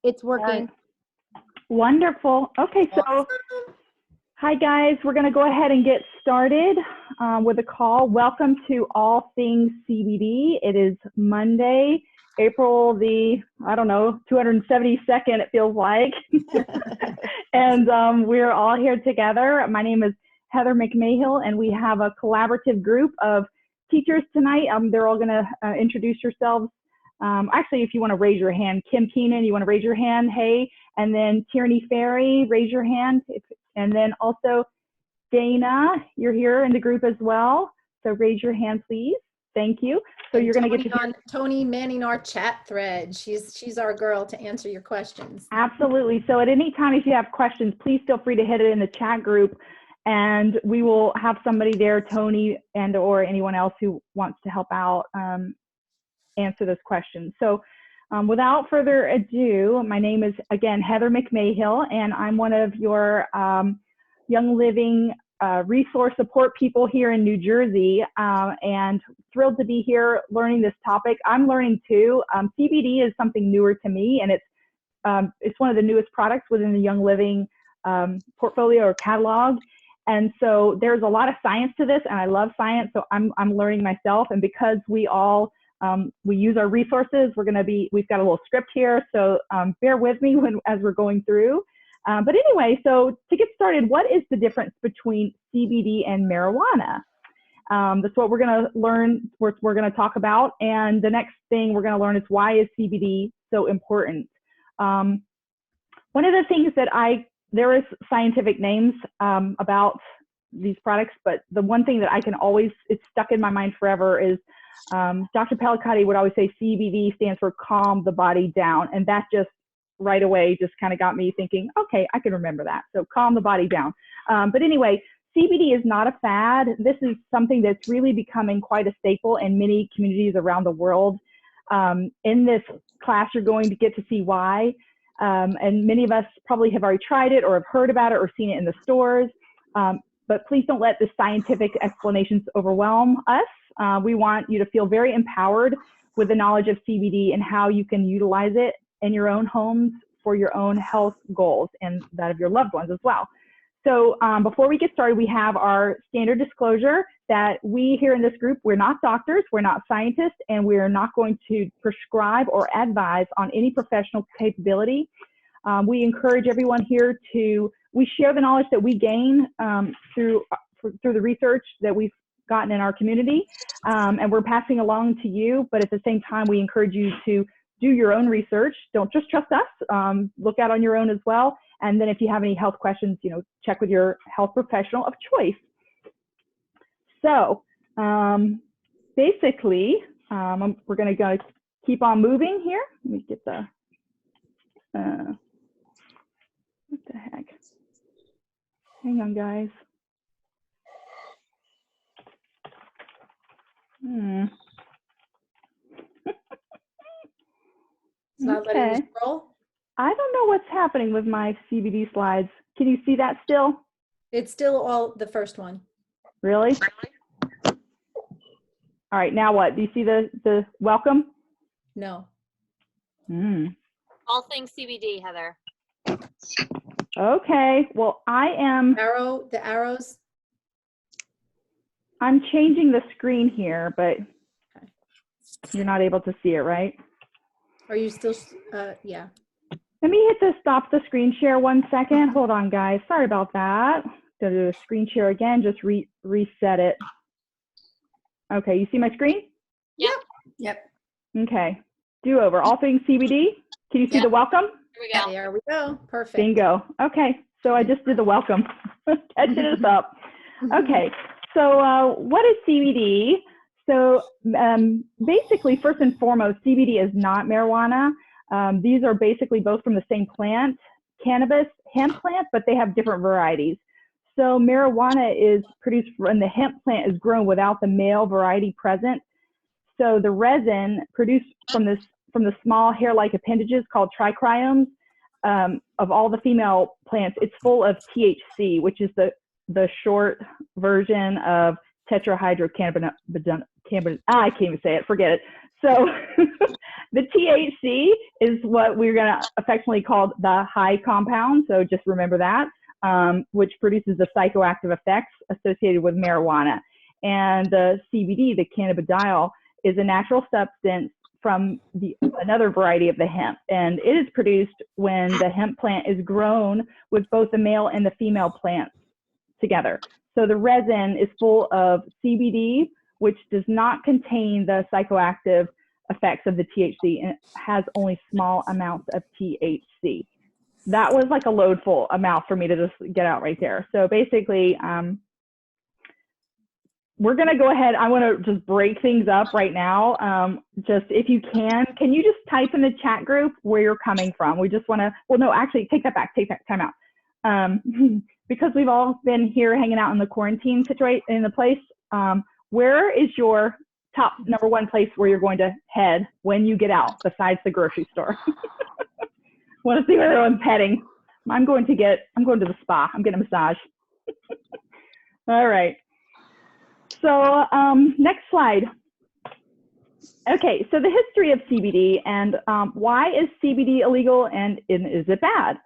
It's working. Wonderful. Okay, so Awesome. hi guys, we're going to go ahead and get started with a call. Welcome to All Things CBD. It is Monday, April the, 272nd, it feels like. And we're all here together. My name is Heather McMahill, and we have a collaborative group of teachers tonight. They're all going to introduce yourselves. Actually, if you want to raise your hand, Kim Keenan, you want to raise your hand, hey. And then Tierney Ferry, raise your hand. And then also Dana, you're here in the group as well. So raise your hand, please. Thank you. So And you're going to get to hear Tony manning our chat thread. She's our girl to answer your questions. Absolutely. So at any time, if you have questions, please feel free to hit it in the chat group, and we will have somebody there, Tony and or anyone else who wants to help out answer those questions. So without further ado, my name is, again, Heather McMahill, and I'm one of your Young Living resource support people here in New Jersey, and thrilled to be here learning this topic. I'm learning too. CBD is something newer to me, and it's one of the newest products within the Young Living portfolio or catalog. And so there's a lot of science to this, and I love science, so I'm learning myself. And because we all we use our resources, we've got a little script here, so bear with me as we're going through. But anyway, so to get started, what is the difference between CBD and marijuana? That's what we're going to learn, we're going to talk about. And the next thing we're going to learn is, why is CBD so important? One of the things that there is scientific names about these products, but the one thing that I can always, it's stuck in my mind forever, is Dr. Pellicati would always say CBD stands for calm the body down. And that just right away just kind of got me thinking, okay, I can remember that. So calm the body down. But anyway, CBD is not a fad. This is something that's really becoming quite a staple in many communities around the world. In this class, you're going to get to see why. And many of us probably have already tried it or have heard about it or seen it in the stores. But please don't let the scientific explanations overwhelm us. We want you to feel very empowered with the knowledge of CBD and how you can utilize it in your own homes for your own health goals and that of your loved ones as well. So before we get started, we have our standard disclosure that we here in this group, we're not doctors, we're not scientists, and we're not going to prescribe or advise on any professional capability. We encourage everyone here we share the knowledge that we gain through the research that we've gotten in our community, and we're passing along to you, but at the same time, we encourage you to do your own research. Don't just trust us, look out on your own as well. And then if you have any health questions, check with your health professional of choice. So basically, we're gonna go keep on moving here. Let me get the, what the heck? Hang on, guys. It's not letting you scroll? I don't know what's happening with my CBD slides. Can you see that still? It's still all the first one. Really? All right, now what? Do you see the welcome? No. All Things CBD, Heather. Okay, well, The arrows? I'm changing the screen here, but you're not able to see it, right? Are you still, yeah. Let me hit the stop the screen share 1 second. Hold on, guys. Sorry about that. Go to the screen share again, just reset it. Okay, you see my screen? Yep. Okay, do over. All Things CBD. Can you see the welcome? Here we go. There we go. Perfect. Bingo. Okay, so I just did the welcome. Catching us up. Okay, so what is CBD? So basically, first and foremost, CBD is not marijuana. These are basically both from the same plant, cannabis, hemp plant, but they have different varieties. So marijuana is produced when the hemp plant is grown without the male variety present. So the resin produced from the small hair-like appendages called trichomes of all the female plants, it's full of THC, which is the short version of tetrahydrocannabinol. I can't even say it, forget it. So the THC is what we're going to affectionately call the high compound. So just remember that, which produces the psychoactive effects associated with marijuana. And the CBD, the cannabidiol, is a natural substance from another variety of the hemp. And it is produced when the hemp plant is grown with both the male and the female plants together. So the resin is full of CBD, which does not contain the psychoactive effects of the THC, and it has only small amounts of THC. That was like a loadful amount for me to just get out right there. So basically, we're going to go ahead. I want to just break things up right now. Just if you can you just type in the chat group where you're coming from? We just want to, well, no, actually take that back, take that time out. Because we've all been here hanging out in the quarantine situation in the place. Where is your top number one place where you're going to head when you get out besides the grocery store? Want to see where everyone's heading. I'm going to the spa. I'm getting a massage. All right. So next slide. Okay, so the history of CBD and why is CBD illegal and is it bad?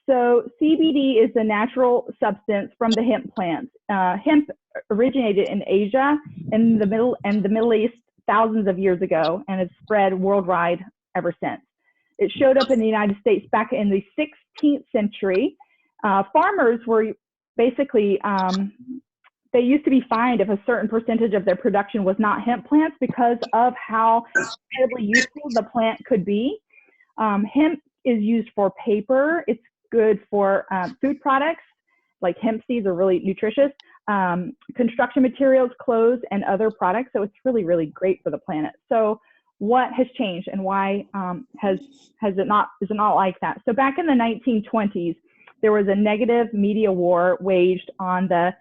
So CBD is a natural substance from the hemp plants. Hemp originated in Asia and the Middle East thousands of years ago and has spread worldwide ever since. It showed up in the United States back in the 16th century. Farmers were basically, they used to be fined if a certain percentage of their production was not hemp plants because of how incredibly useful the plant could be. Hemp is used for paper. It's good for food products, like hemp seeds are really nutritious, construction materials, clothes, and other products. So it's really, really great for the planet. So what has changed and why is it not like that? So back in the 1920s, there was a negative media war waged on the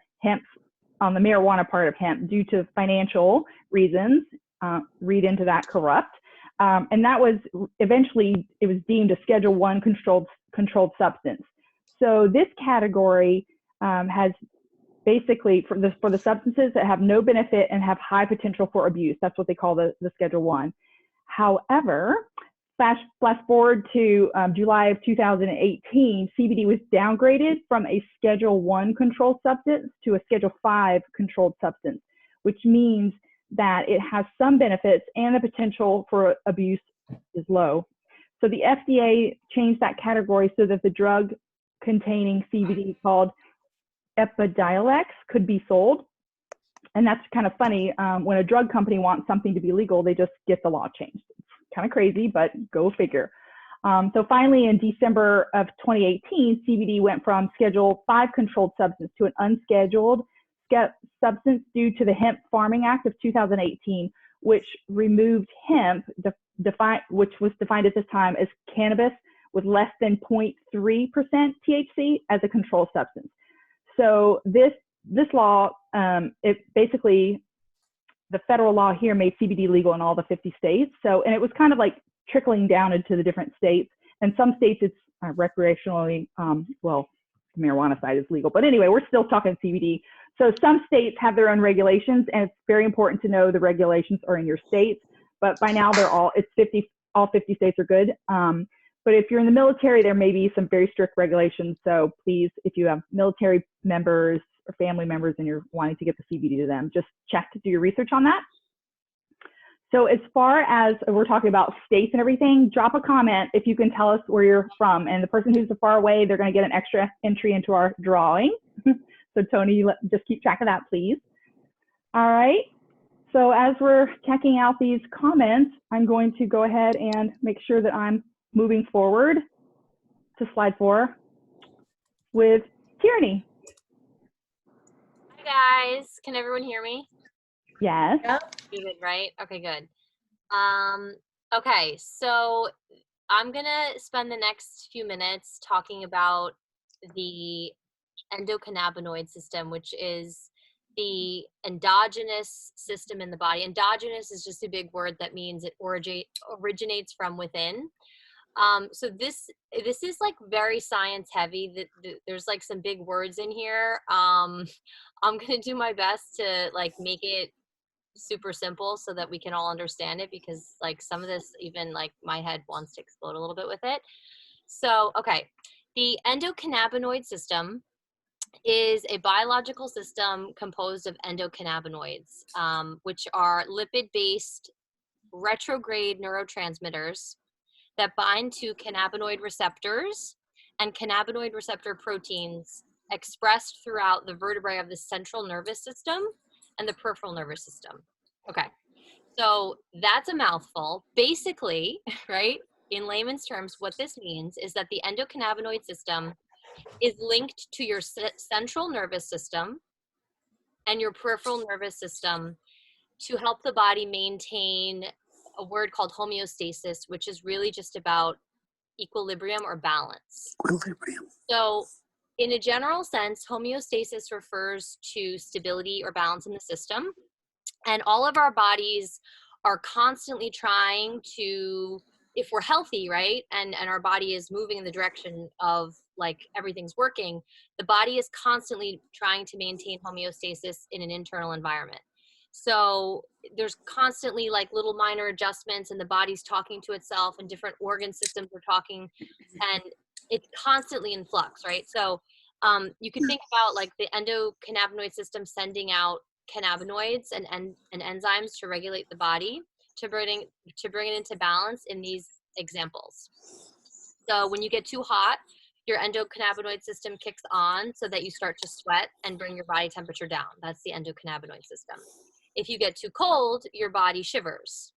marijuana part of hemp due to financial reasons. Read into that, corrupt. And that was eventually, it was deemed a Schedule I controlled substance. So this category has basically, for the substances that have no benefit and have high potential for abuse, that's what they call the Schedule I. However, flash forward to July of 2018, CBD was downgraded from a Schedule I controlled substance to a Schedule V controlled substance, which means that it has some benefits and the potential for abuse is low. So the FDA changed that category so that the drug containing CBD called Epidiolex could be sold. And that's kind of funny. When a drug company wants something to be legal, they just get the law changed. It's kind of crazy, but go figure. So finally, in December of 2018, CBD went from Schedule V controlled substance to an unscheduled substance due to the Hemp Farming Act of 2018, which removed hemp, which was defined at this time as cannabis with less than 0.3% THC as a controlled substance. So this law, it basically, the federal law here made CBD legal in all the 50 states. So, and it was kind of like trickling down into the different states. And some states it's recreationally, well, the marijuana side is legal. But anyway, we're still talking CBD. So some states have their own regulations, and it's very important to know the regulations are in your states. But by now all 50 states are good. But if you're in the military, there may be some very strict regulations. So please, if you have military members or family members and you're wanting to get the CBD to them, just check to do your research on that. So as far as we're talking about states and everything, drop a comment if you can tell us where you're from. And the person who's far away, they're going to get an extra entry into our drawing. So Tony, just keep track of that, please. All right. So as we're checking out these comments, I'm going to go ahead and make sure that I'm moving forward to slide 4 with Tierney. Hi guys, can everyone hear me? Yes. Yep. You good, right? Okay, good. Okay, so I'm gonna spend the next few minutes talking about the endocannabinoid system, which is the endogenous system in the body. Endogenous is just a big word that means it originates from within. So this is like very science heavy. There's like some big words in here. I'm gonna do my best to like make it super simple so that we can all understand it, because like some of this, even like my head wants to explode a little bit with it. So, okay, the endocannabinoid system is a biological system composed of endocannabinoids, which are lipid-based retrograde neurotransmitters that bind to cannabinoid receptors and cannabinoid receptor proteins expressed throughout the vertebrae of the central nervous system and the peripheral nervous system. Okay, so that's a mouthful. Basically, right, in layman's terms, what this means is that the endocannabinoid system is linked to your central nervous system and your peripheral nervous system to help the body maintain a word called homeostasis, which is really just about equilibrium or balance. Equilibrium. So in a general sense, homeostasis refers to stability or balance in the system. And all of our bodies are constantly trying to, if we're healthy, right, and our body is moving in the direction of like everything's working, the body is constantly trying to maintain homeostasis in an internal environment. So there's constantly like little minor adjustments, and the body's talking to itself, and different organ systems are talking, and it's constantly in flux, right? So you could think about like the endocannabinoid system sending out cannabinoids and enzymes to regulate the body, to bring it into balance in these examples. So when you get too hot, your endocannabinoid system kicks on so that you start to sweat and bring your body temperature down. That's the endocannabinoid system. If you get too cold, your body shivers.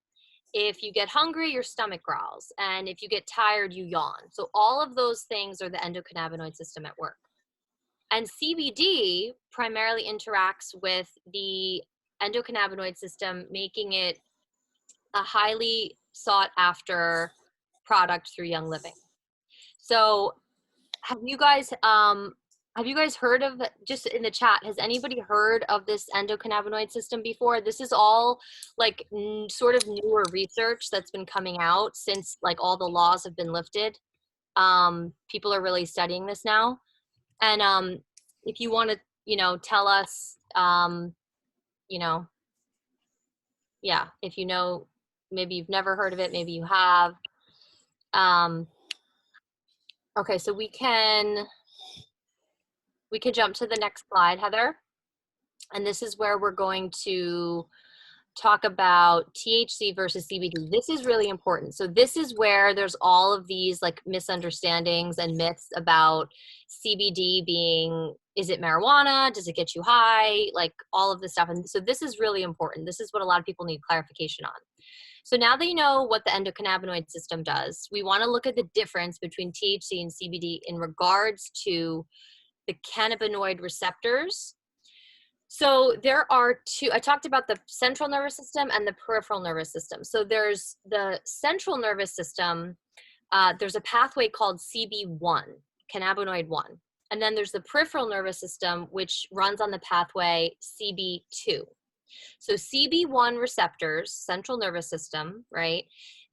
If you get hungry, your stomach growls. And if you get tired, you yawn. So all of those things are the endocannabinoid system at work. And CBD primarily interacts with the endocannabinoid system, making it a highly sought after product through Young Living. So have you guys heard of, just in the chat, has anybody heard of this endocannabinoid system before? This is all like sort of newer research that's been coming out since like all the laws have been lifted. People are really studying this now. And if you want to, tell us, if you know, maybe you've never heard of it, maybe you have. Okay, so we can jump to the next slide, Heather. And this is where we're going to talk about THC versus CBD. This is really important. So this is where there's all of these like misunderstandings and myths about CBD being, is it marijuana? Does it get you high? Like all of this stuff. And so this is really important. This is what a lot of people need clarification on. So now that you know what the endocannabinoid system does, we want to look at the difference between THC and CBD in regards to the cannabinoid receptors. So there are two. I talked about the central nervous system and the peripheral nervous system. So there's the central nervous system. There's a pathway called CB1, cannabinoid 1. And then there's the peripheral nervous system, which runs on the pathway CB2. So CB1 receptors, central nervous system, right?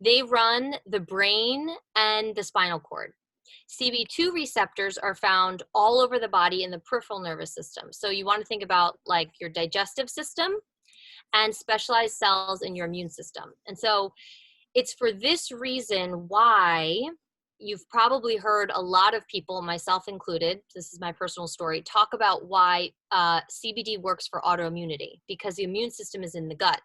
They run the brain and the spinal cord. CB2 receptors are found all over the body in the peripheral nervous system. So you want to think about like your digestive system and specialized cells in your immune system. And so it's for this reason why you've probably heard a lot of people, myself included, this is my personal story, talk about why CBD works for autoimmunity, because the immune system is in the gut.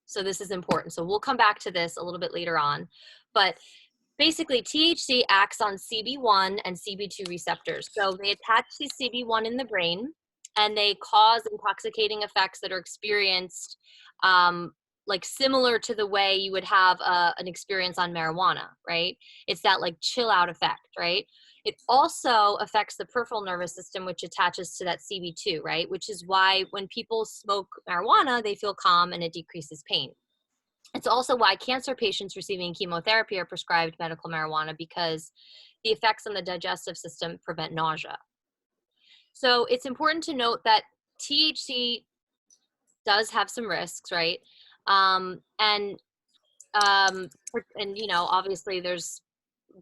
So this is important. So we'll come back to this a little bit later on. But basically, THC acts on CB1 and CB2 receptors. So they attach to CB1 in the brain, and they cause intoxicating effects that are experienced like similar to the way you would have an experience on marijuana, right? It's that like chill out effect, right? It also affects the peripheral nervous system, which attaches to that CB2, right? Which is why when people smoke marijuana, they feel calm and it decreases pain. It's also why cancer patients receiving chemotherapy are prescribed medical marijuana, because the effects on the digestive system prevent nausea. So it's important to note that THC does have some risks, right? And obviously there's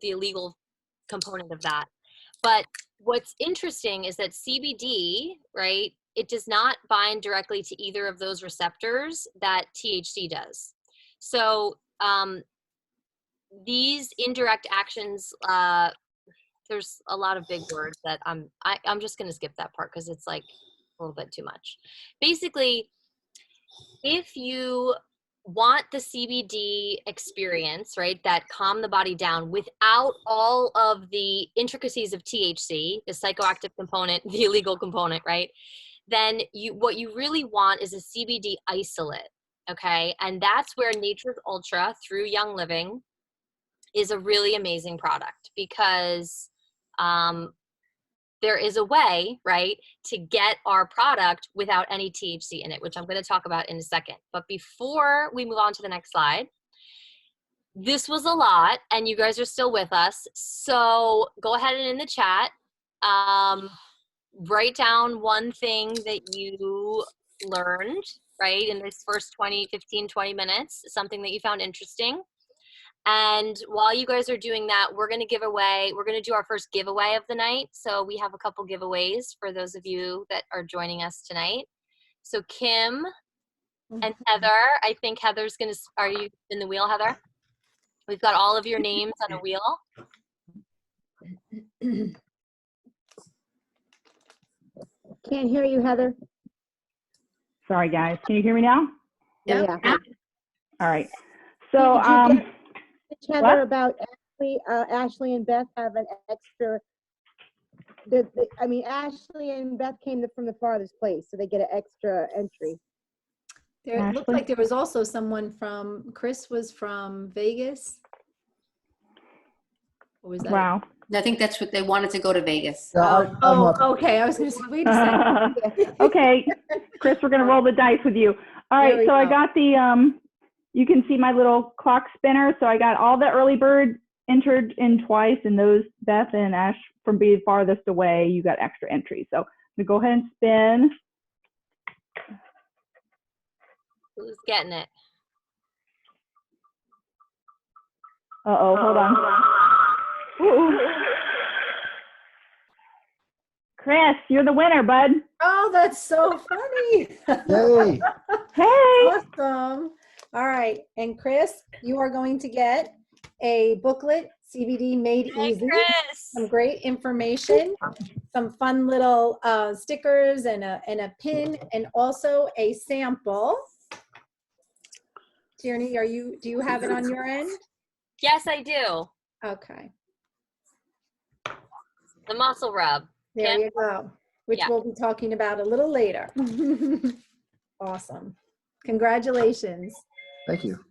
the illegal component of that. But what's interesting is that CBD, right, it does not bind directly to either of those receptors that THC does. So these indirect actions, there's a lot of big words that I'm just going to skip that part because it's like a little bit too much. Basically, if you want the CBD experience, right, that calm the body down without all of the intricacies of THC, the psychoactive component, the illegal component, right, then what you really want is a CBD isolate, okay? And that's where Nature's Ultra through Young Living is a really amazing product because there is a way, right, to get our product without any THC in it, which I'm going to talk about in a second. But before we move on to the next slide, this was a lot, and you guys are still with us. So go ahead and in the chat, write down one thing that you learned, right, in this first 15, 20 minutes, something that you found interesting. And while you guys are doing that, we're going to do our first giveaway of the night. So we have a couple giveaways for those of you that are joining us tonight. So Kim and Heather, I think Heather's are you in the wheel, Heather? We've got all of your names on a wheel. Can't hear you, Heather. Sorry, guys. Can you hear me now? Yep. Yeah. All right. So, Did you get Heather what? about Ashley and Beth have an extra. Ashley and Beth came from the farthest place, so they get an extra entry. It looked Ashley? like there was also someone Chris was from Vegas. Or was that? Wow. I think that's what they wanted to go to Vegas. Okay. I was going to say, wait a second. Okay, Chris, we're going to roll the dice with you. All There right, we so I go. got you can see my little clock spinner. So I got all the early bird entered in twice, and those, Beth and Ash, from being farthest away, you got extra entries. So I'm going to go ahead and spin. Who's getting it? Uh-oh, hold on. Ooh. Chris, you're the winner, bud. Oh, that's so funny. Yay. Hey. Awesome. All right. And Chris, you are going to get a booklet, CBD Made Hey, Easy. Chris. Some great information, some fun little stickers and a pin, and also a sample. Tierney, do you have it on your end? Yes, I do. Okay. The muscle rub. There Kim? you go, which Yeah. we'll be talking about a little later. Awesome. Congratulations. Thank you.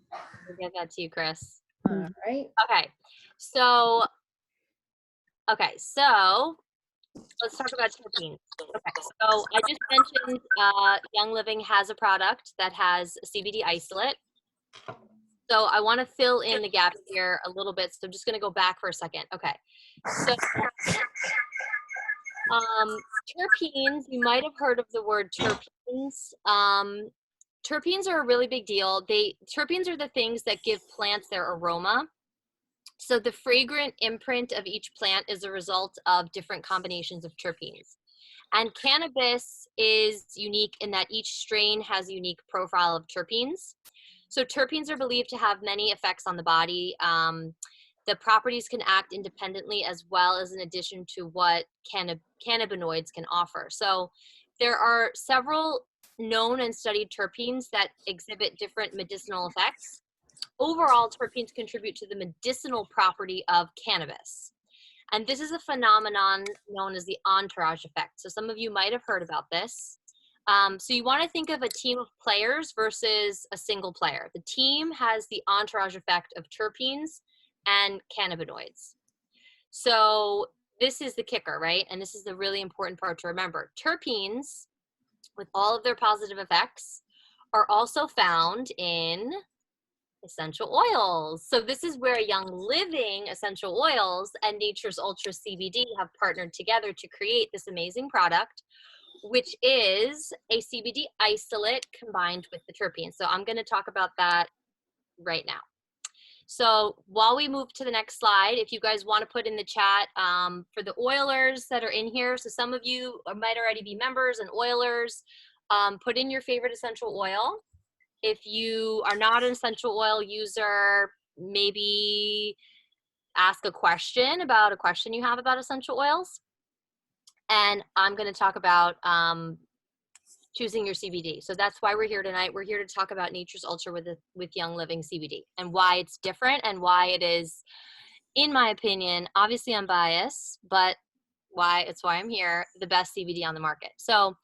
We'll get that to you, Chris. All right. Okay. So let's talk about terpenes. Okay. So I just mentioned Young Living has a product that has a CBD isolate. So I want to fill in the gaps here a little bit. So I'm just going to go back for a second. Okay. So terpenes, you might have heard of the word terpenes. Terpenes are a really big deal. Terpenes are the things that give plants their aroma. So the fragrant imprint of each plant is a result of different combinations of terpenes. And cannabis is unique in that each strain has a unique profile of terpenes. So terpenes are believed to have many effects on the body. The properties can act independently as well as in addition to what cannabinoids can offer. So there are several known and studied terpenes that exhibit different medicinal effects. Overall, terpenes contribute to the medicinal property of cannabis. And this is a phenomenon known as the entourage effect. So some of you might have heard about this. So you want to think of a team of players versus a single player. The team has the entourage effect of terpenes and cannabinoids. So this is the kicker, right? And this is the really important part to remember. Terpenes, with all of their positive effects, are also found in essential oils. So this is where Young Living essential oils and Nature's Ultra CBD have partnered together to create this amazing product, which is a CBD isolate combined with the terpenes. So I'm going to talk about that right now. So while we move to the next slide, if you guys want to put in the chat for the oilers that are in here, so some of you might already be members and oilers, put in your favorite essential oil. If you are not an essential oil user, maybe ask a question you have about essential oils. And I'm going to talk about choosing your CBD. So that's why we're here tonight. We're here to talk about Nature's Ultra with Young Living CBD and why it's different and why it is, in my opinion, obviously I'm biased, but it's why I'm here, the best CBD on the market. So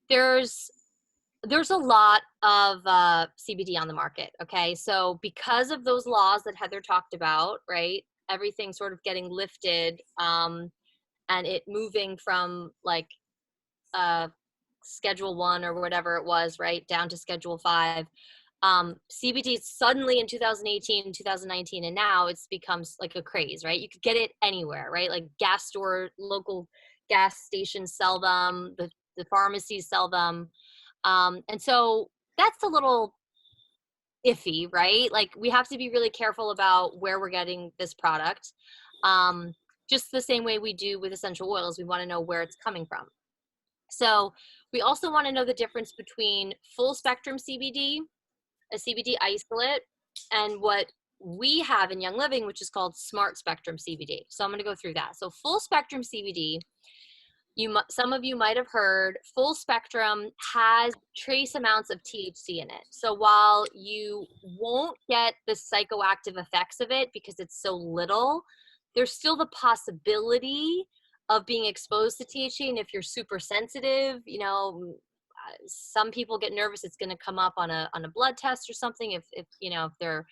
there's a lot of CBD on the market, okay? So because of those laws that Heather talked about, right, everything sort of getting lifted and it moving from like Schedule 1 or whatever it was, right, down to Schedule 5. CBD suddenly in 2018, 2019, and now it's becomes like a craze, right? You could get it anywhere, right? Like gas store, local gas stations sell them, the pharmacies sell them. And so that's a little iffy, right? Like we have to be really careful about where we're getting this product. Just the same way we do with essential oils, we want to know where it's coming from. So we also want to know the difference between full spectrum CBD, a CBD isolate, and what we have in Young Living, which is called smart spectrum CBD. So I'm going to go through that. So full spectrum CBD, some of you might have heard, full spectrum has trace amounts of THC in it. So while you won't get the psychoactive effects of it because it's so little, there's still the possibility of being exposed to THC. And if you're super sensitive, you know, some people get nervous it's going to come up on a blood test or something if they're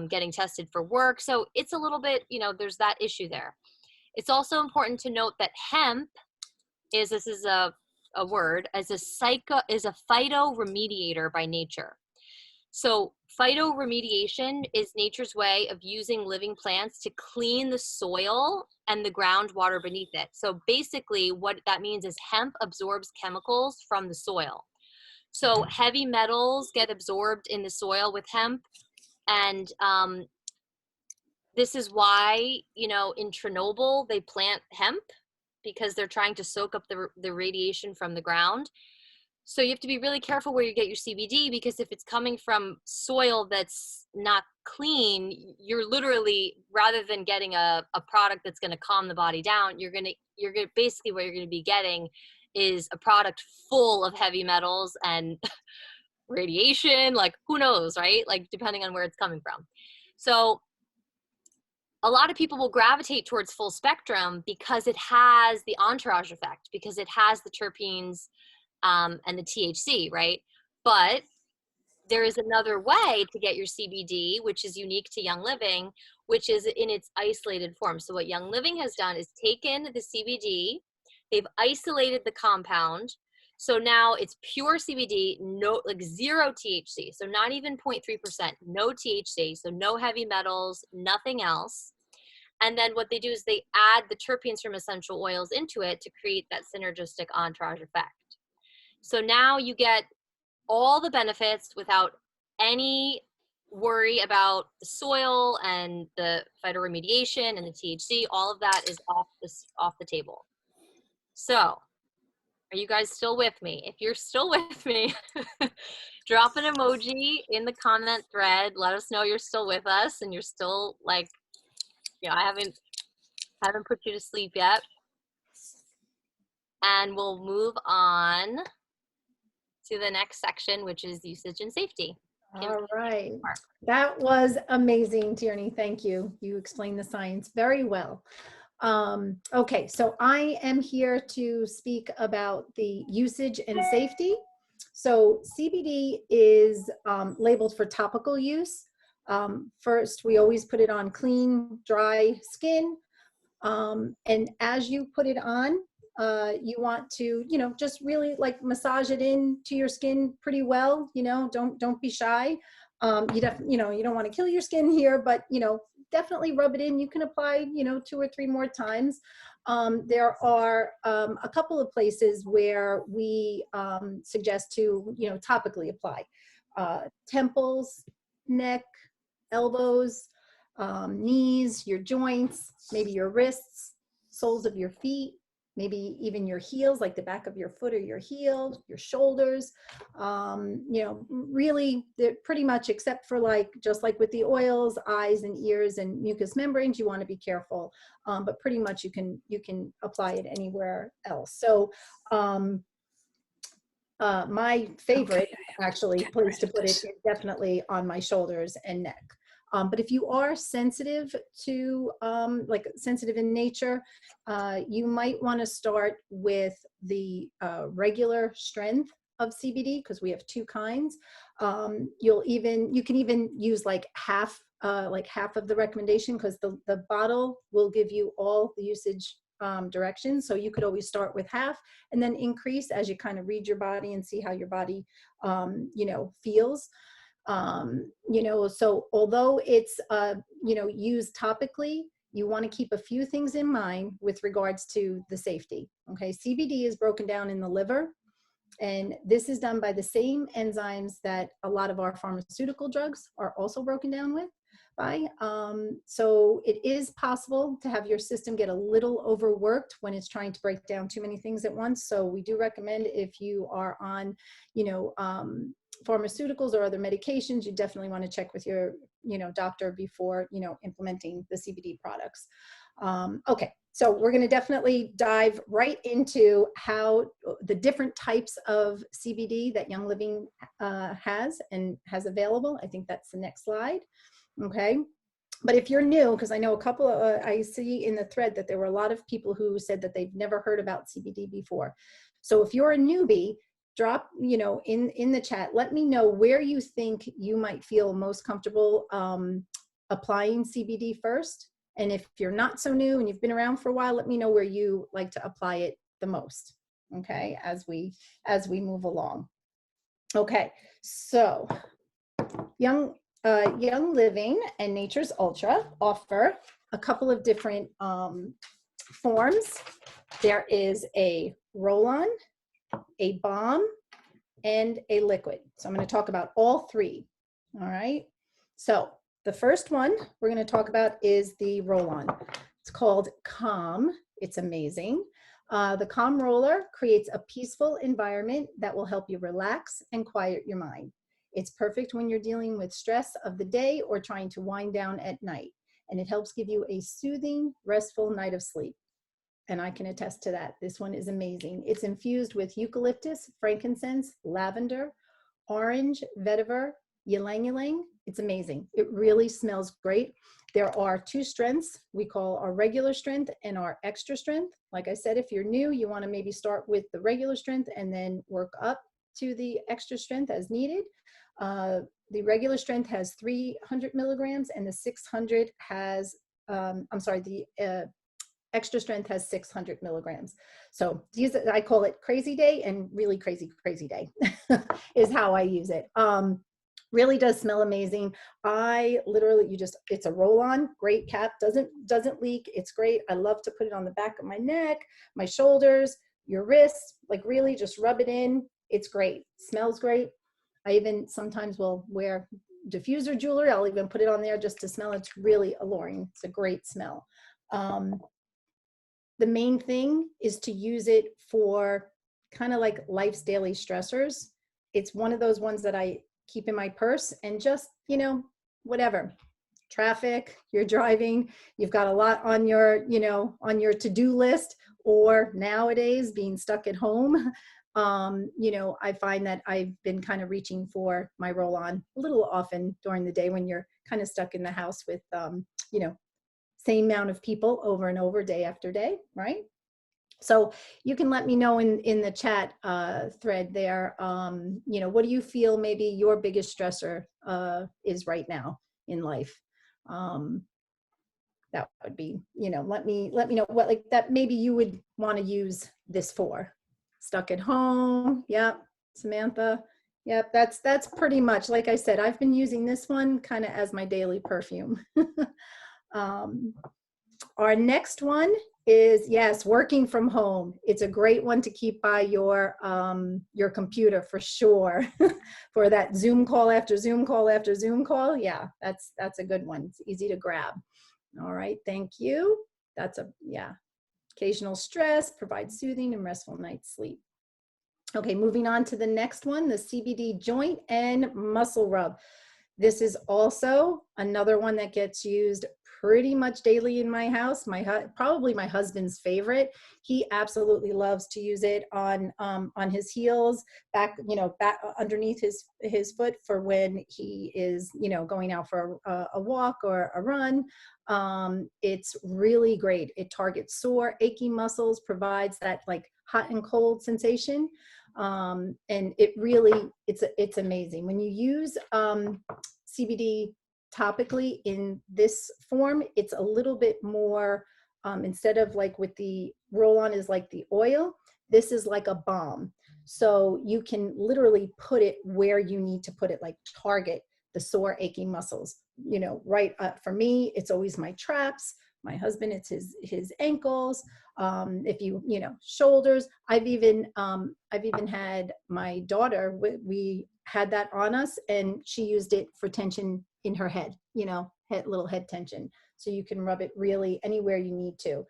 getting tested for work. So it's a little bit, you know, there's that issue there. It's also important to note that hemp is a word, is a phytoremediator by nature. So phytoremediation is nature's way of using living plants to clean the soil and the groundwater beneath it. So basically what that means is hemp absorbs chemicals from the soil. So heavy metals get absorbed in the soil with hemp. And this is why, you know, in Chernobyl, they plant hemp because they're trying to soak up the radiation from the ground. So you have to be really careful where you get your CBD, because if it's coming from soil that's not clean, you're literally, rather than getting a product that's going to calm the body down, you're going to basically what you're going to be getting is a product full of heavy metals and radiation, like who knows, right? Like depending on where it's coming from. So a lot of people will gravitate towards full spectrum because it has the entourage effect, because it has the terpenes and the THC, right? But there is another way to get your CBD, which is unique to Young Living, which is in its isolated form. So what Young Living has done is taken the CBD, they've isolated the compound. So now it's pure CBD, no, like zero THC. So not even 0.3%, no THC. So no heavy metals, nothing else. And then what they do is they add the terpenes from essential oils into it to create that synergistic entourage effect. So now you get all the benefits without any worry about the soil and the phytoremediation and the THC. All of that is off the table. So are you guys still with me? If you're still with me, drop an emoji in the comment thread. Let us know you're still with us and you're still like, you know, I haven't put you to sleep yet. And we'll move on to the next section, which is usage and safety. All right. That was amazing, Tierney. Thank you. You explained the science very well. Okay, so I am here to speak about the usage and safety. So CBD is labeled for topical use. First, we always put it on clean, dry skin. And as you put it on, you want to, you know, just really like massage it into your skin pretty well. You know, don't be shy. You don't want to kill your skin here, but you know, definitely rub it in. You can apply, you know, 2 or 3 more times. There are a couple of places where we suggest to, you know, topically apply. Temples, neck, elbows, knees, your joints, maybe your wrists, soles of your feet, maybe even your heels, like the back of your foot or your heel, your shoulders. You know, really, pretty much, except for like, just like with the oils, eyes and ears and mucous membranes, you want to be careful. But pretty much you can apply it anywhere else. So my favorite actually place to put it is definitely on my shoulders and neck. But if you are sensitive to, like sensitive in nature, you might want to start with the regular strength of CBD, because we have two kinds. You can even use like half of the recommendation, because the bottle will give you all the usage directions. So you could always start with half and then increase as you kind of read your body and see how your body, you know, feels. You know, so although it's, you know, used topically, you want to keep a few things in mind with regards to the safety. Okay, CBD is broken down in the liver, and this is done by the same enzymes that a lot of our pharmaceutical drugs are also broken down with. So it is possible to have your system get a little overworked when it's trying to break down too many things at once. So we do recommend, if you are on, you know, pharmaceuticals or other medications, you definitely want to check with your, you know, doctor before, you know, implementing the CBD products. Okay, so we're going to definitely dive right into how the different types of CBD that Young Living has available. I think that's the next slide. Okay. But if you're new, because I know a couple of, I see in the thread that there were a lot of people who said that they've never heard about CBD before. So if you're a newbie, drop, you know, in the chat, let me know where you think you might feel most comfortable applying CBD first. And if you're not so new and you've been around for a while, let me know where you like to apply it the most. Okay, as we move along. Okay, so Young Living and Nature's Ultra offer a couple of different forms. There is a roll-on, a balm, and a liquid. So I'm going to talk about all three. All right. So the first one we're going to talk about is the roll-on. It's called Calm. It's amazing. The Calm roller creates a peaceful environment that will help you relax and quiet your mind. It's perfect when you're dealing with stress of the day or trying to wind down at night. And it helps give you a soothing, restful night of sleep. And I can attest to that. This one is amazing. It's infused with eucalyptus, frankincense, lavender, orange, vetiver, ylang ylang. It's amazing. It really smells great. There are two strengths we call our regular strength and our extra strength. Like I said, if you're new, you want to maybe start with the regular strength and then work up to the extra strength as needed. The regular strength has 300 milligrams and the 600 has, the extra strength has 600 milligrams. So use it, I call it crazy day and really crazy day is how I use it. Really does smell amazing. I literally, it's a roll-on, great cap, doesn't leak. It's great. I love to put it on the back of my neck, my shoulders, your wrists, like really just rub it in. It's great. Smells great. I even sometimes will wear diffuser jewelry. I'll even put it on there just to smell. It's really alluring. It's a great smell. The main thing is to use it for kind of like life's daily stressors. It's one of those ones that I keep in my purse and just, you know, whatever. Traffic, you're driving, you've got a lot on your, you know, on your to-do list, or nowadays being stuck at home. You know, I find that I've been kind of reaching for my roll-on a little often during the day when you're kind of stuck in the house with, you know, same amount of people over and over, day after day, right? So you can let me know in the chat thread there, you know, what do you feel maybe your biggest stressor is right now in life? That would be, you know, let me know what like that maybe you would want to use this for. Stuck at home. Yep. Samantha. Yep. That's pretty much, like I said, I've been using this one kind of as my daily perfume. Our next one is, yes, working from home. It's a great one to keep by your computer for sure. For that Zoom call after Zoom call after Zoom call. Yeah, that's a good one. It's easy to grab. All right, thank you. That's yeah. Occasional stress, provides soothing and restful night's sleep. Okay, moving on to the next one, the CBD joint and muscle rub. This is also another one that gets used pretty much daily in my house. Probably my husband's favorite. He absolutely loves to use it on his heels, back underneath his foot for when he is, going out for a walk or a run. It's really great. It targets sore, achy muscles, provides that like hot and cold sensation. And it really, it's amazing. When you use CBD topically in this form, it's a little bit more, instead of like with the roll-on is like the oil, this is like a balm. So you can literally put it where you need to put it, like target the sore, aching muscles. Right, for me, it's always my traps. My husband, it's his ankles. If shoulders. I've even had my daughter, we had that on us, and she used it for tension in her head, little head tension. So you can rub it really anywhere you need to.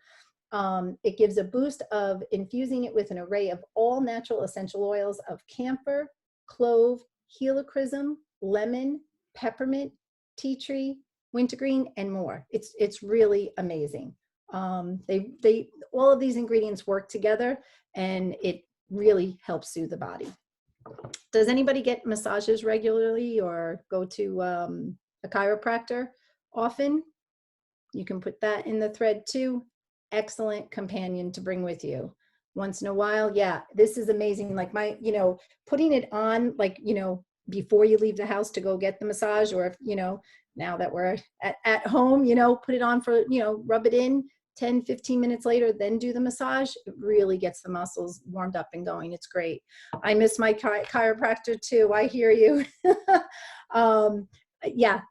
It gives a boost of infusing it with an array of all natural essential oils of camphor, clove, helichrysum, lemon, peppermint, tea tree, wintergreen, and more. It's really amazing. They all of these ingredients work together, and it really helps soothe the body. Does anybody get massages regularly or go to a chiropractor often? You can put that in the thread too. Excellent companion to bring with you once in a while. Yeah, this is amazing. Like putting it on, like, before you leave the house to go get the massage, or if, now that we're at home, put it on for, rub it in 10, 15 minutes later, then do the massage. It really gets the muscles warmed up and going. It's great. I miss my chiropractor too. I hear you. Yeah,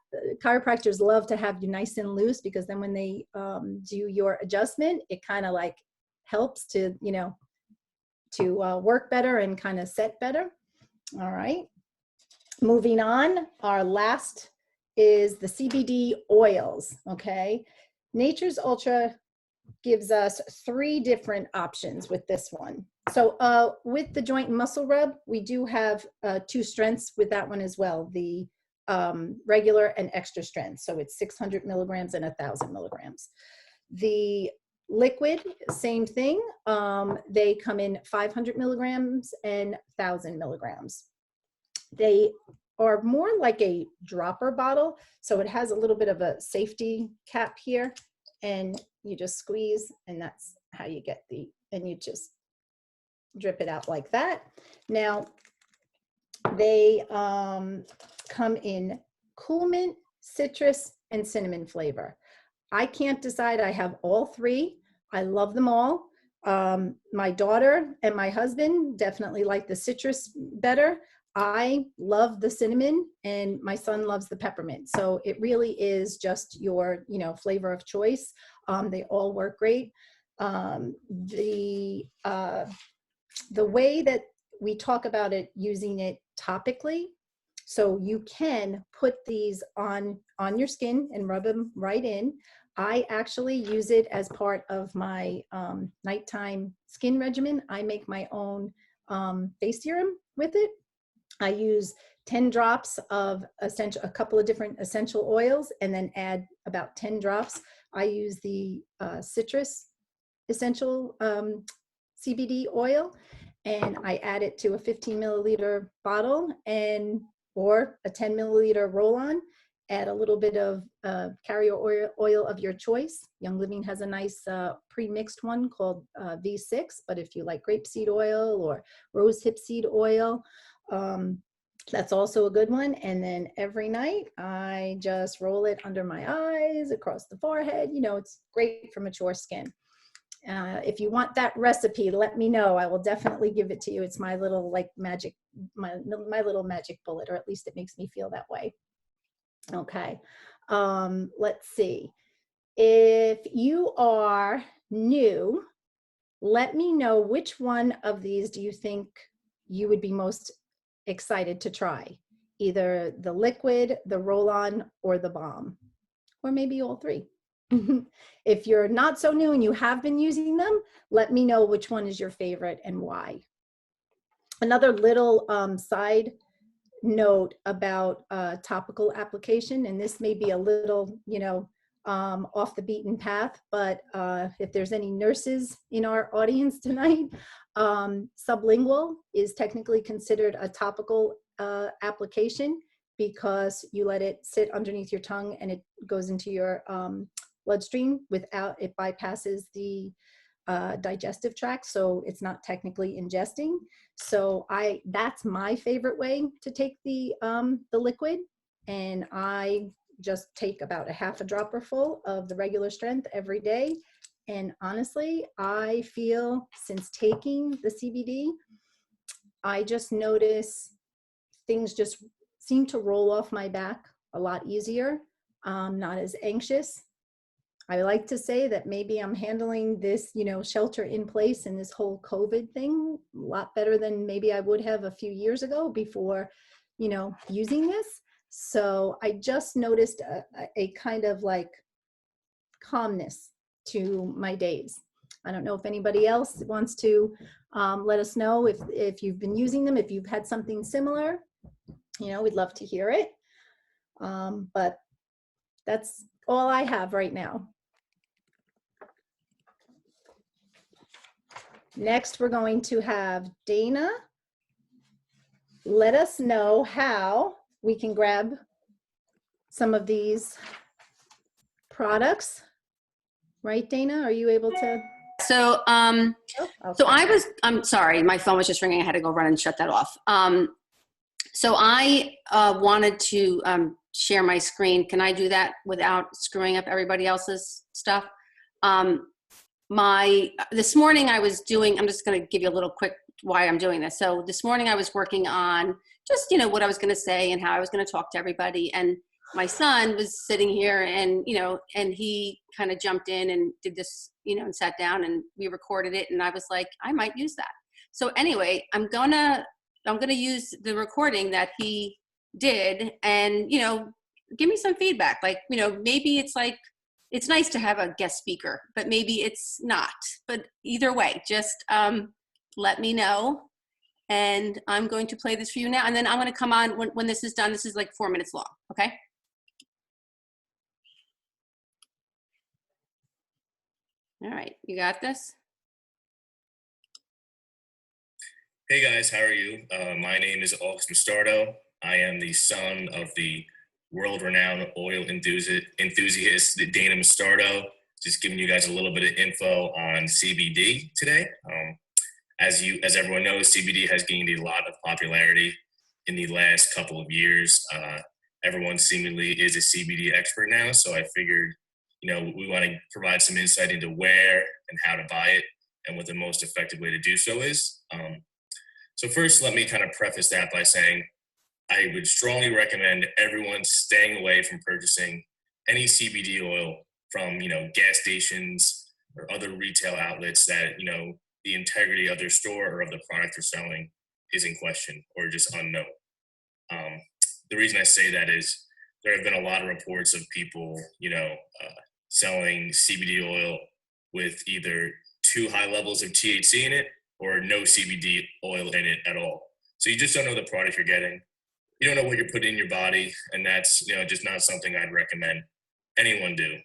chiropractors love to have you nice and loose, because then when they do your adjustment, it kind of like helps to, work better and kind of set better. All right. Moving on, our last is the CBD oils. Okay. Nature's Ultra gives us 3 different options with this one. So with the joint and muscle rub, we do have 2 strengths with that one as well, the regular and extra strength. So it's 600 milligrams and 1,000 milligrams. The liquid, same thing. They come in 500 milligrams and 1,000 milligrams. They are more like a dropper bottle. So it has a little bit of a safety cap here, and you just squeeze, and that's how you get and you just drip it out like that. Now, they come in cool mint, citrus, and cinnamon flavor. I can't decide. I have all 3. I love them all. My daughter and my husband definitely like the citrus better. I love the cinnamon, and my son loves the peppermint. So it really is just your, flavor of choice. They all work great. The way that we talk about it, using it topically, so you can put these on your skin and rub them right in. I actually use it as part of my nighttime skin regimen. I make my own face serum with it. I use 10 drops of a couple of different essential oils, and then add about 10 drops. I use the citrus essential CBD oil, and I add it to a 15 milliliter bottle or a 10 milliliter roll-on. Add a little bit of carrier oil of your choice. Young Living has a nice pre-mixed one called V6, but if you like grapeseed oil or rosehip seed oil, that's also a good one. And then every night I just roll it under my eyes, across the forehead. It's great for mature skin. If you want that recipe, let me know. I will definitely give it to you. It's my little magic, my little magic bullet, or at least it makes me feel that way. Okay. Let's see. If you are new, let me know which one of these do you think you would be most excited to try. Either the liquid, the roll-on, or the balm, or maybe all three. If you're not so new and you have been using them, let me know which one is your favorite and why. Another little side note about topical application, and this may be a little, off the beaten path, but if there's any nurses in our audience tonight, sublingual is technically considered a topical application because you let it sit underneath your tongue and it goes into your bloodstream without, it bypasses the digestive tract, so it's not technically ingesting. So that's my favorite way to take the liquid, and I just take about a half a dropper full of the regular strength every day. And honestly, I feel since taking the CBD, I just notice things just seem to roll off my back a lot easier. Not as anxious. I like to say that maybe I'm handling this, shelter in place and this whole COVID thing a lot better than maybe I would have a few years ago before, using this. So I just noticed a kind of like calmness to my days. I don't know if anybody else wants to let us know if you've been using them, if you've had something similar, we'd love to hear it. But that's all I have right now. Next, we're going to have Dana let us know how we can grab some of these products. Right, Dana? Are you able to? So, Oh, okay. I'm sorry, my phone was just ringing. I had to go run and shut that off. So I wanted to share my screen. Can I do that without screwing up everybody else's stuff? This morning I was doing, I'm just going to give you a little quick why I'm doing this. So this morning I was working on just, what I was going to say and how I was going to talk to everybody. And my son was sitting here and, and he kind of jumped in and did this, and sat down and we recorded it. And I was like, I might use that. So anyway, I'm going to use the recording that he did and, give me some feedback. Like, maybe it's like, it's nice to have a guest speaker, but maybe it's not. But either way, just let me know. And I'm going to play this for you now. And then I'm going to come on when this is done. This is like 4 minutes long, okay? All right, you got this? Hey guys, how are you? My name is August Mastardo. I am the son of the world-renowned oil enthusiast Dana Mastardo. Just giving you guys a little bit of info on CBD today. As everyone knows, CBD has gained a lot of popularity in the last couple of years. Everyone seemingly is a CBD expert now, so I figured, we want to provide some insight into where and how to buy it and what the most effective way to do so is. So first, let me kind of preface that by saying I would strongly recommend everyone staying away from purchasing any CBD oil from, gas stations or other retail outlets that, the integrity of their store or of the product they're selling is in question or just unknown. The reason I say that is there have been a lot of reports of people, selling CBD oil with either too high levels of THC in it or no CBD oil in it at all. So you just don't know the product you're getting. You don't know what you're putting in your body, and that's just not something I'd recommend anyone do.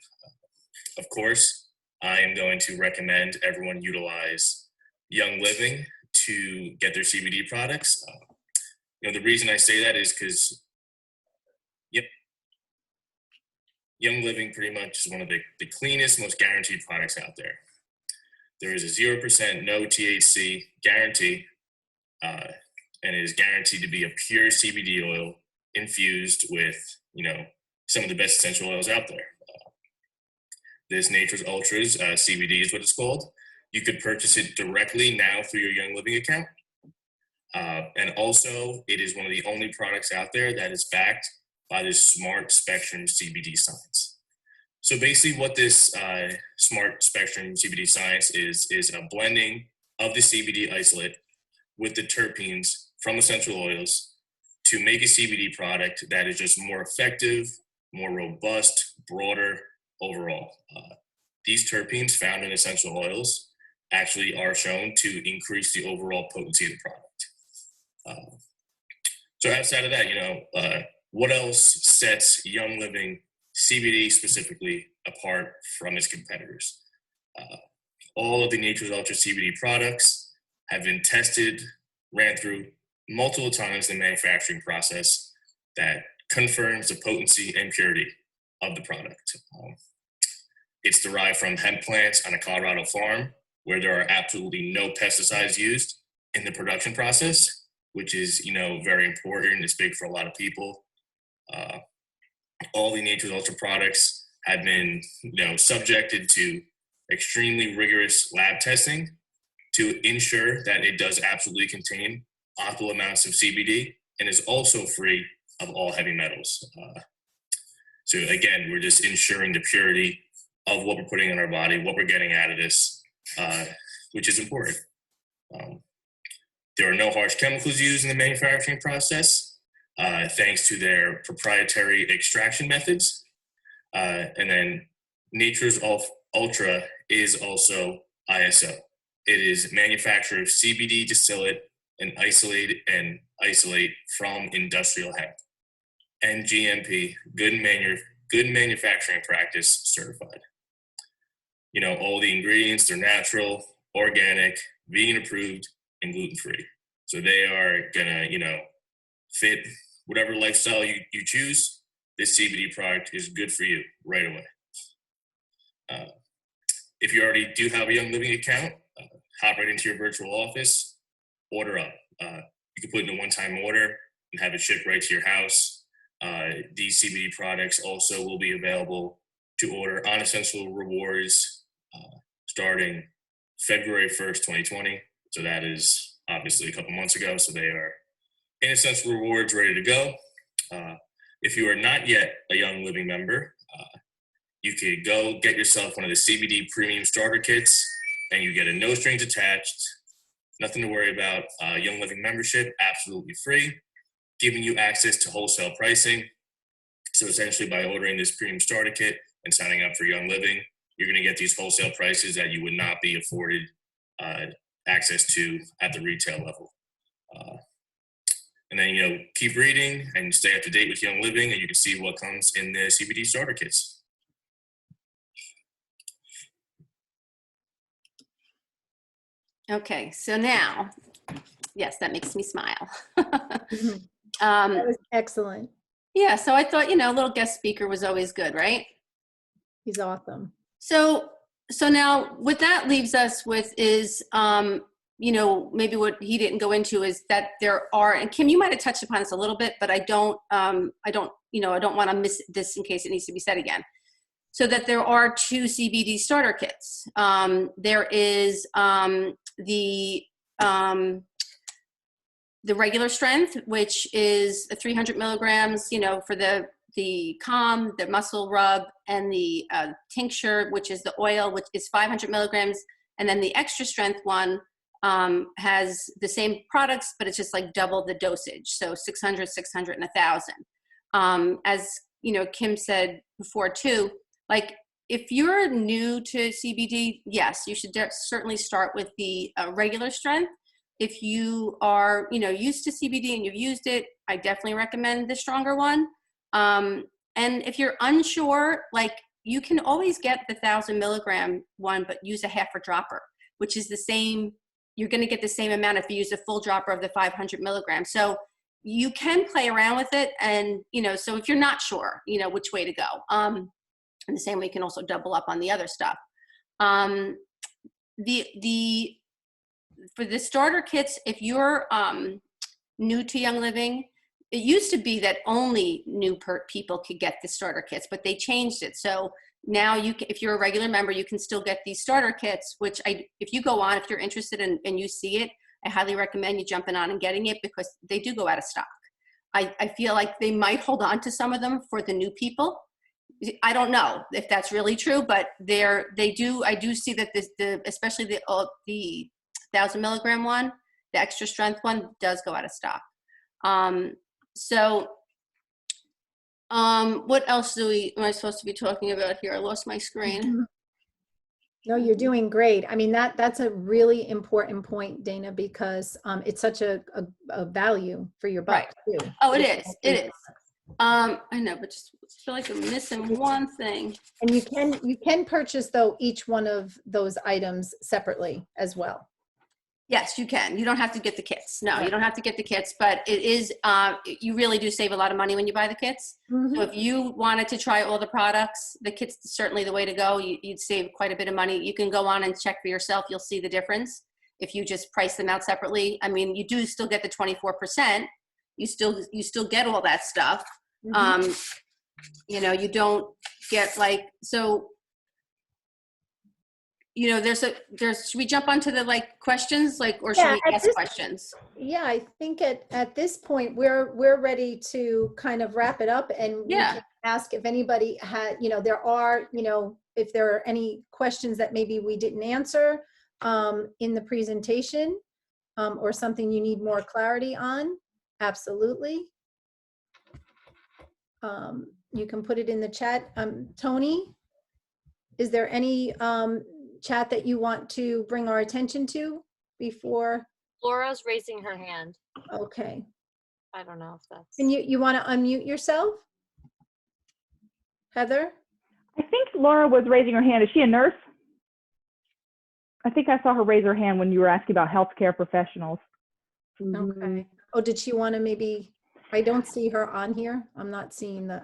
Of course, I am going to recommend everyone utilize Young Living to get their CBD products. The reason I say that is because Young Living pretty much is one of the cleanest, most guaranteed products out there. There is a 0% no THC guarantee, and it is guaranteed to be a pure CBD oil infused with, some of the best essential oils out there. This Nature's Ultras CBD is what it's called. You could purchase it directly now through your Young Living account. And also, it is one of the only products out there that is backed by the Smart Spectrum CBD science. So basically what this smart spectrum CBD science is a blending of the CBD isolate with the terpenes from essential oils to make a CBD product that is just more effective, more robust, broader overall. These terpenes found in essential oils actually are shown to increase the overall potency of the product. So outside of that, what else sets Young Living CBD specifically apart from its competitors? All of the Nature's Ultra CBD products have been tested, ran through multiple times in the manufacturing process that confirms the potency and purity of the product. It's derived from hemp plants on a Colorado farm where there are absolutely no pesticides used in the production process, which is, very important. It's big for a lot of people. All the Nature's Ultra products have been, subjected to extremely rigorous lab testing to ensure that it does absolutely contain optimal amounts of CBD and is also free of all heavy metals. So again, we're just ensuring the purity of what we're putting in our body, what we're getting out of this, which is important. There are no harsh chemicals used in the manufacturing process, thanks to their proprietary extraction methods. And then Nature's Ultra is also ISO. It is manufacturer of CBD distillate and isolate from industrial hemp, and GMP, good manufacturing practice certified. All the ingredients, they're natural, organic, vegan approved, and gluten-free. So they are gonna, fit whatever lifestyle you choose. This CBD product is good for you right away. If you already do have a Young Living account, hop right into your virtual office, order up. You can put in a one-time order and have it shipped right to your house. These CBD products also will be available to order on Essential Rewards starting February 1st, 2020. So that is obviously a couple months ago. So they are in Essential Rewards ready to go. If you are not yet a Young Living member, you could go get yourself one of the CBD premium starter kits and you get a no strings attached, nothing to worry about. Young Living membership, absolutely free, giving you access to wholesale pricing. So essentially by ordering this premium starter kit and signing up for Young Living, you're going to get these wholesale prices that you would not be afforded access to at the retail level. And then, keep reading and stay up to date with Young Living, and you can see what comes in the CBD starter kits. Okay, so now, yes, that makes me smile. That was excellent. Yeah, so I thought, a little guest speaker was always good, right? He's awesome. So now what that leaves us with is, maybe what he didn't go into is that there are, and Kim, you might have touched upon this a little bit, but I don't want to miss this in case it needs to be said again. So that there are 2 CBD starter kits. There is the regular strength, which is 300 milligrams, for the calm, the muscle rub, and the tincture, which is the oil, which is 500 milligrams. And then the extra strength one has the same products, but it's just like double the dosage. So 600, 600, and 1,000. As Kim said before too, like if you're new to CBD, yes, you should certainly start with the regular strength. If you are, used to CBD and you've used it, I definitely recommend the stronger one. And if you're unsure, like you can always get the 1,000 milligram one, but use a half a dropper, which is the same. You're going to get the same amount if you use a full dropper of the 500 milligrams. So you can play around with it. And, so if you're not sure, which way to go, and the same way you can also double up on the other stuff. For the starter kits, if you're new to Young Living, it used to be that only new people could get the starter kits, but they changed it. So now if you're a regular member, you can still get these starter kits, which if you go on, if you're interested and you see it, I highly recommend you jumping on and getting it because they do go out of stock. I feel like they might hold on to some of them for the new people. I don't know if that's really true, but I do see that especially the 1,000 milligram one, the extra strength one, does go out of stock. What else am I supposed to be talking about here? I lost my screen. No, you're doing great. I mean, that's a really important point, Dana, because it's such a value for your buck too. Oh, it is. It is. I know, but just feel like I'm missing one thing. And you can purchase though each one of those items separately as well. Yes, you can. You don't have to get the kits. No, you don't have to get the kits, but it is, you really do save a lot of money when you buy the kits. So if you wanted to try all the products, the kits is certainly the way to go. You'd save quite a bit of money. You can go on and check for yourself. You'll see the difference if you just price them out separately. I mean, you do still get the 24%. You still get all that stuff. You know, you don't get should we jump onto the questions, or should we ask questions? Yeah, I think at this point we're ready to kind of wrap it up, and we can ask if anybody had, if there are any questions that maybe we didn't answer in the presentation, or something you need more clarity on. Absolutely. You can put it in the chat. Tony, is there any chat that you want to bring our attention to before? Laura's raising her hand. Okay. I don't know if that's. And you want to unmute yourself? Heather? I think Laura was raising her hand. Is she a nurse? I think I saw her raise her hand when you were asking about healthcare professionals. Okay. Oh, did she want to maybe, I don't see her on here. I'm not seeing the,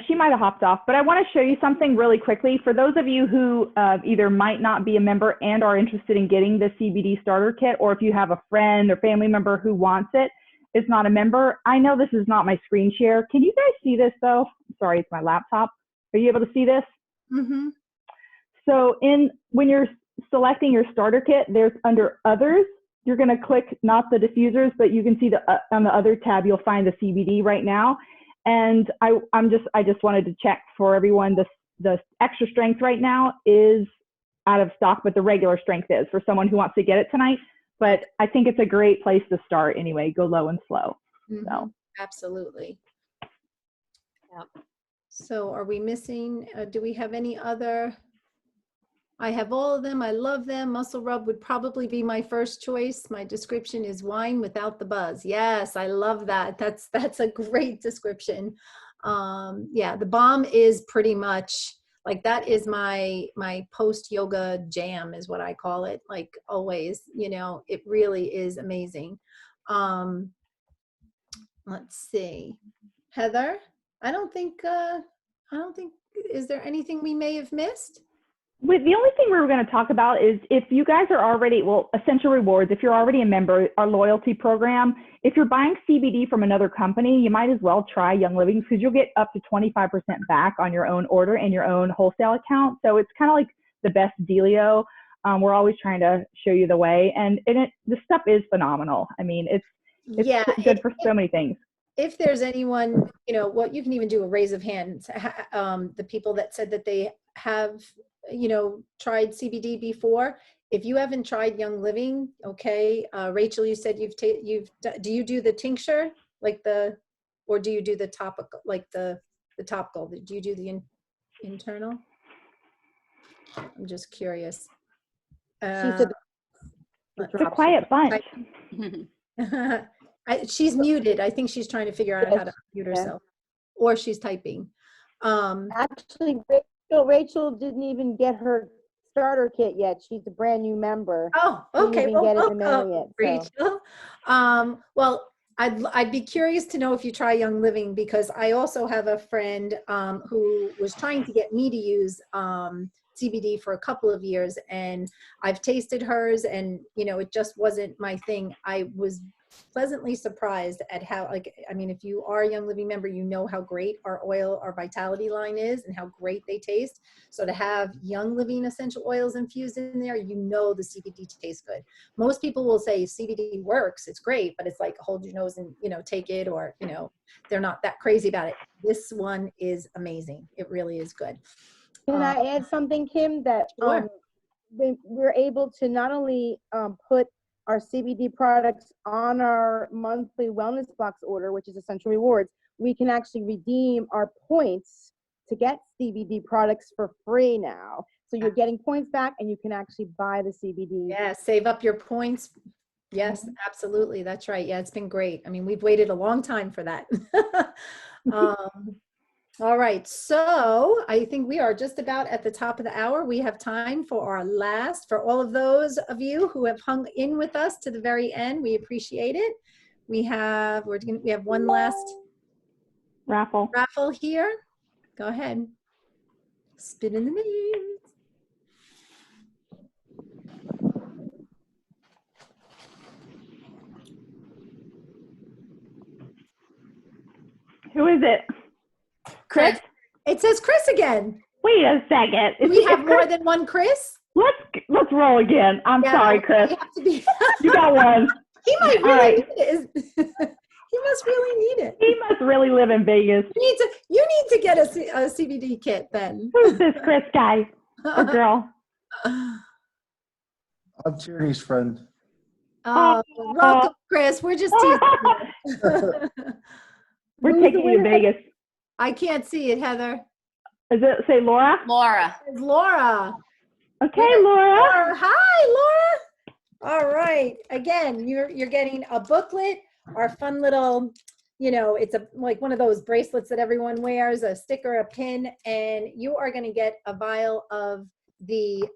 she might have hopped off, but I want to show you something really quickly. For those of you who either might not be a member and are interested in getting the CBD starter kit, or if you have a friend or family member who wants it, is not a member. I know this is not my screen share. Can you guys see this though? Sorry, it's my laptop. Are you able to see this? Mm-hmm. So when you're selecting your starter kit, there's under others, you're going to click not the diffusers, but you can see on the other tab, you'll find the CBD right now. And I just wanted to check for everyone, the extra strength right now is out of stock, but the regular strength is for someone who wants to get it tonight. But I think it's a great place to start anyway, go low and slow. So. Absolutely. Yep. So are we missing, do we have any other? I have all of them. I love them. Muscle rub would probably be my first choice. My description is wine without the buzz. Yes, I love that. That's a great description. Yeah, the Balm is pretty much like, that is my post yoga jam is what I call it. Like always, it really is amazing. Let's see, Heather, I don't think, is there anything we may have missed? The only thing we were going to talk about is if you guys are already, Essential Rewards, if you're already a member, our loyalty program, if you're buying CBD from another company, you might as well try Young Living because you'll get up to 25% back on your own order and your own wholesale account. So it's kind of like the best dealio. We're always trying to show you the way. And the stuff is phenomenal. I mean, it's good for so many things. If there's anyone, what you can even do a raise of hands. The people that said that they have, tried CBD before. If you haven't tried Young Living, okay. Rachel, you said do you do the tincture or do you do the topical, like the topical? Do you do the internal? I'm just curious. She said it's a quiet bunch. She's muted. I think she's trying to figure out how to mute herself, or she's typing. Actually, Rachel didn't even get her starter kit yet. She's a brand new member. Oh, okay. Didn't even get it in the mail yet. Rachel. Well, I'd be curious to know if you try Young Living, because I also have a friend who was trying to get me to use CBD for a couple of years, and I've tasted hers, and it just wasn't my thing. I was pleasantly surprised at how, like, I mean, if you are a Young Living member, you know how great our oil, our Vitality line is and how great they taste. So to have Young Living essential oils infused in there, you know the CBD tastes good. Most people will say CBD works, it's great, but it's like hold your nose and, you know, take it, or, you know, they're not that crazy about it. This one is amazing. It really is good. Can I add something, Kim, that Sure. we're able to not only put our CBD products on our monthly wellness box order, which is Essential Rewards, we can actually redeem our points to get CBD products for free now. So you're getting points back and you can actually buy the CBD. Yeah, save up your points. Yes, absolutely. That's right. Yeah, it's been great. I mean, we've waited a long time for that. All right, so I think we are just about at the top of the hour. We have time for our last, for all of those of you who have hung in with us to the very end, we appreciate it. We have one last Raffle. here. Go ahead. Spit in the names. Who is it? Chris? It says Chris again. Wait a second. Do we have more than one Chris? Let's roll again. I'm sorry, Chris. We have to be You got one. He might All really right. need it. He must really need it. He must really live in Vegas. You need to get a CBD kit then. Who's this Chris guy or girl? I'm Tierney's friend. Welcome, Chris. We're just teasing you. We're taking you to Vegas. I can't see it, Heather. Does it say Laura? Laura. It's Laura. Okay, Laura. Hi, Laura. All right. Again, you're getting a booklet, our fun little, you know, it's like one of those bracelets that everyone wears, a sticker, a pin, and you are going to get a vial of the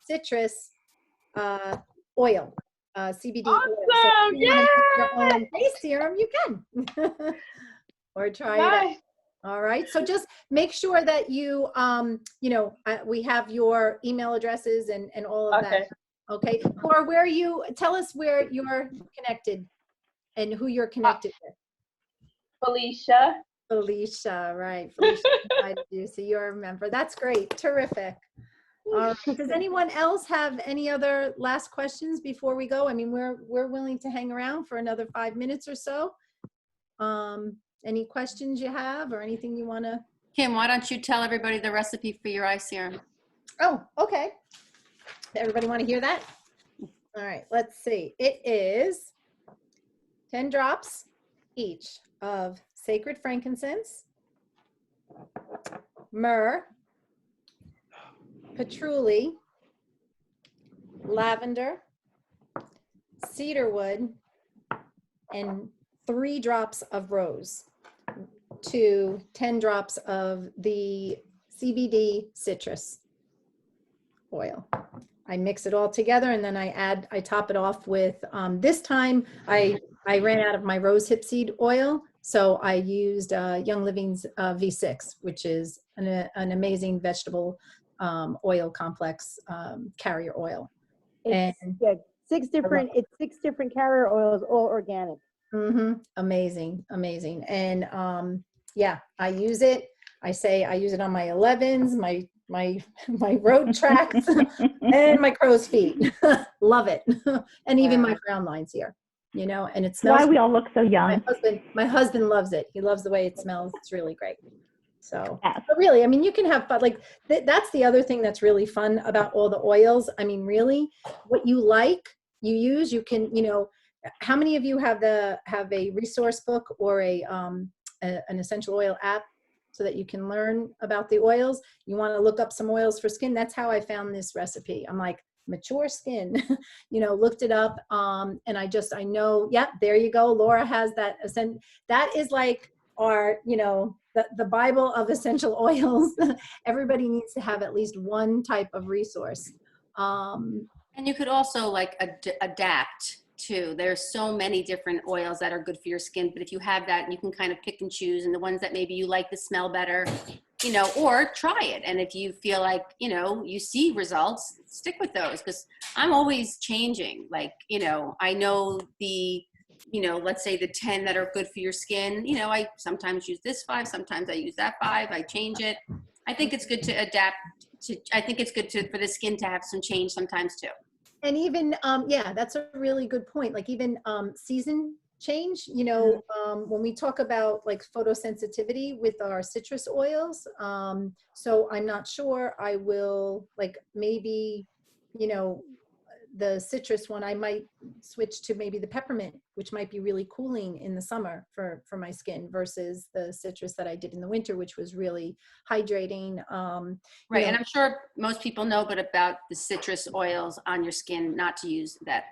citrus oil, CBD oil. So if you want to make your own face serum, you can. Or try it out. All right. So just make sure that you, we have your email addresses and all of that. Okay. Or tell us where you're connected and who you're connected with. Felicia, right. Felicia invited you, so you're a member. That's great. Terrific. Does anyone else have any other last questions before we go? I mean, we're willing to hang around for another 5 minutes or so. Any questions you have or anything you want to? Kim, why don't you tell everybody the recipe for your eye serum? Oh, okay. Everybody want to hear that? All right, let's see. It is 10 drops each of sacred frankincense, myrrh, patchouli, lavender, cedarwood, and 3 drops of rose to 10 drops of the CBD citrus oil. I mix it all together and then I top it off with, this time I ran out of my rose hip seed oil. So I used Young Living's V6, which is an amazing vegetable oil complex carrier oil. It's 6 different carrier oils, all organic. Amazing. And yeah, I use it. I say I use it on my 11s, my road tracks, and my crow's feet. Love it. And even my frown lines here, you know, and it smells. Why we all look so young. My husband loves it. He loves the way it smells. It's really great. So, yes. But really, I mean, you can have fun. Like that's the other thing that's really fun about all the oils. I mean, really, what you like, you use. You can, you know, how many of you have a resource book or an essential oil app so that you can learn about the oils? You want to look up some oils for skin. That's how I found this recipe. I'm like, mature skin, you know, looked it up. And I know, yeah, there you go. Laura has that. That is like our, you know, the Bible of essential oils. Everybody needs to have at least one type of resource. And you could also like adapt too. There's so many different oils that are good for your skin, but if you have that, you can kind of pick and choose, and the ones that maybe you like the smell better, you know, or try it. And if you feel like, you know, you see results, stick with those, because I'm always changing. Like, you know, I know the you know, let's say the 10 that are good for your skin. You know, I sometimes use this 5, sometimes I use that 5, I change it. I think it's good to adapt to, I think it's good to, for the skin to have some change sometimes too. And even, yeah, that's a really good point. Like even season change, you know, when we talk about like photosensitivity with our citrus oils, so I'm not sure, I will like maybe, you know, the citrus one, I might switch to maybe the peppermint, which might be really cooling in the summer for my skin versus the citrus that I did in the winter, which was really hydrating. Right, You know, and I'm sure most people know, but about the citrus oils on your skin, not to use that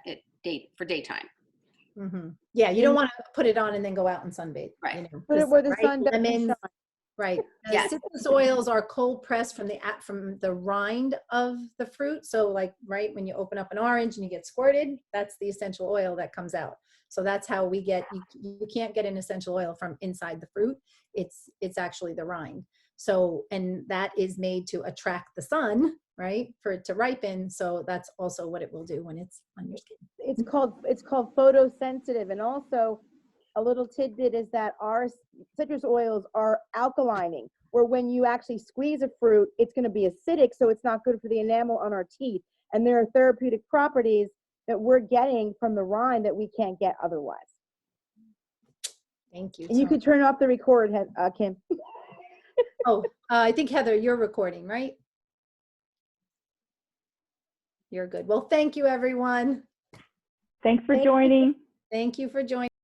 for daytime. yeah, you don't want to put it on and then go out and sunbathe. Right. You know, Put it 'cause, where the right, sun doesn't lemons, shine. right. The Yes. citrus oils are cold pressed from the rind of the fruit. So like, right, when you open up an orange and you get squirted, that's the essential oil that comes out. So that's how we get, you can't get an essential oil from inside the fruit. It's actually the rind. So, and that is made to attract the sun, right, for it to ripen. So that's also what it will do when it's on your skin. It's called photosensitive. And also a little tidbit is that our citrus oils are alkalining, where when you actually squeeze a fruit, it's going to be acidic, so it's not good for the enamel on our teeth. And there are therapeutic properties that we're getting from the rind that we can't get otherwise. Thank you. And you could turn off the record, Kim. Oh, I think Heather, you're recording, right? You're good. Well, thank you, everyone. Thanks for Thank you. joining. Thank you for joining.